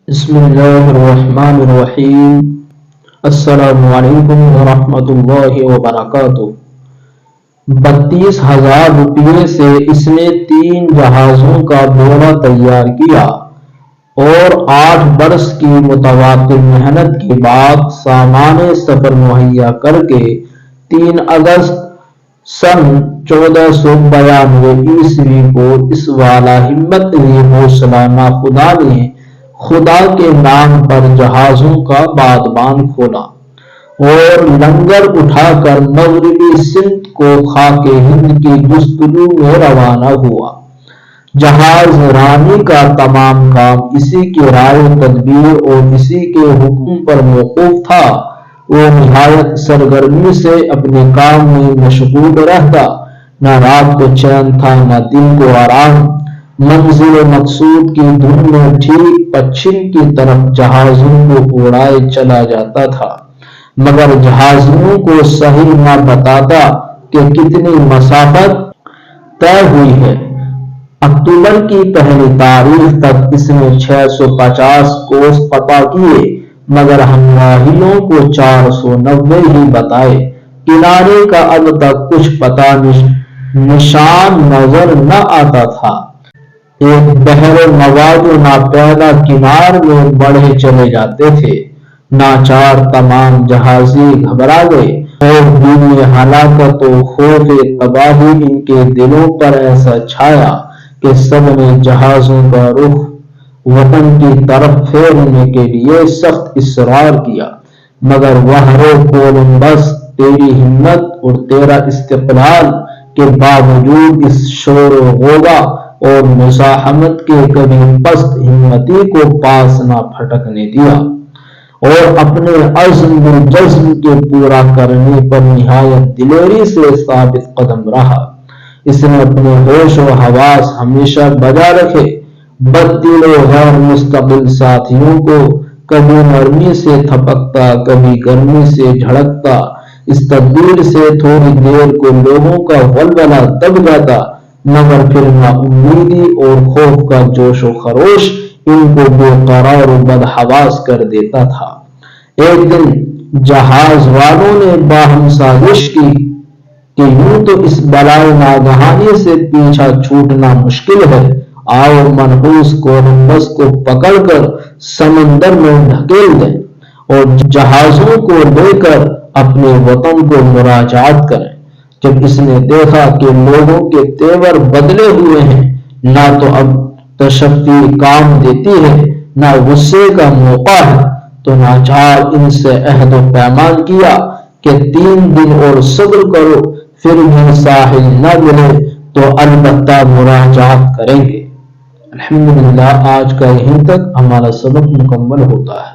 بسم اللہ الرحمن الرحیم۔ السلام علیکم ورحمۃ اللہ وبرکاتہ۔ 32,000 روپے سے اس نے 3 جہازوں کا بیڑا تیار کیا اور 8 برس کی متواتر محنت کے بعد سامان سفر مہیا کر کے 3 اگست سن 1492 عیسوی کو اس والا ہمت حوصلہ خدا نے خدا کے نام پر جہازوں کا بادبان کھولا اور لنگر اٹھا کر مغربی سمت کو خاک ہند کی جستجو میں روانہ ہوا۔ جہاز رانی کا تمام کام اسی کی رائے و تدبیر اور اسی کے حکم پر موقوف تھا۔ وہ نہایت سرگرمی سے اپنے کام میں مشغول رہتا، نہ رات کو چین تھا نہ دن کو آرام۔ منزل مقصود کی دھن میں ٹھیک پچھم کی طرف جہازوں کو اڑائے چلا جاتا تھا، مگر جہازوں کو صحیح نہ بتاتا کہ کتنی مسافت طے ہوئی ہے۔ اکتوبر کی پہلی تاریخ تک اس نے 650 کوس پتہ کیے، مگر ہم راہیلوں کو 490 ہی بتائے۔ کنارے کا اب تک کچھ پتہ نشان نظر نہ آتا تھا۔ ایک بحر مواد و ناپیدا کنار میں بڑھے چلے جاتے تھے۔ ناچار تمام جہازی گھبرا گئے اور دینی ہلاکت و خوف تباہی ان کے دلوں پر ایسا چھایا کہ سب نے جہازوں کا رخ وطن کی طرف پھیرنے کے لیے سخت اصرار کیا، مگر وہرو کولمبس، تیری ہمت اور تیرا استقلال کے باوجود اس شور و غوغا اور مزاحمت کے کبھی پست ہمتی کو پاس نہ پھٹکنے دیا اور اپنے عزم و جزم کے پورا کرنے پر نہایت دلیری سے ثابت قدم رہا۔ اس نے اپنے ہوش و حواس ہمیشہ بجا رکھے، بددل و غیر مستقل ساتھیوں کو کبھی نرمی سے تھپکتا کبھی گرمی سے جھڑکتا، اس تدبیر سے تھوڑی دیر کو لوگوں کا ولولہ دب جاتا، مگر پھر نا امیدی اور خوف کا جوش و خروش ان کو بے قرار و بدحواس کر دیتا تھا۔ ایک دن جہاز والوں نے باہم سازش کی کہ یوں تو اس بلائے ناگہانی سے پیچھا چھوٹنا مشکل ہے، آؤ منحوس کولمبس کو پکڑ کر سمندر میں دھکیل دیں اور جہازوں کو لے کر اپنے وطن کو مراجعت کریں۔ جب اس نے دیکھا کہ لوگوں کے تیور بدلے ہوئے ہیں، نہ تو اب تشفی کام دیتی ہے نہ غصے کا موقع ہے، تو ناچار ان سے عہد و پیمان کیا کہ 3 دن اور صبر کرو، پھر بھی ساحل نہ ملے تو البتہ مراجعت کریں گے۔ الحمدللہ، آج کا یہیں تک ہمارا سبق مکمل ہوتا ہے۔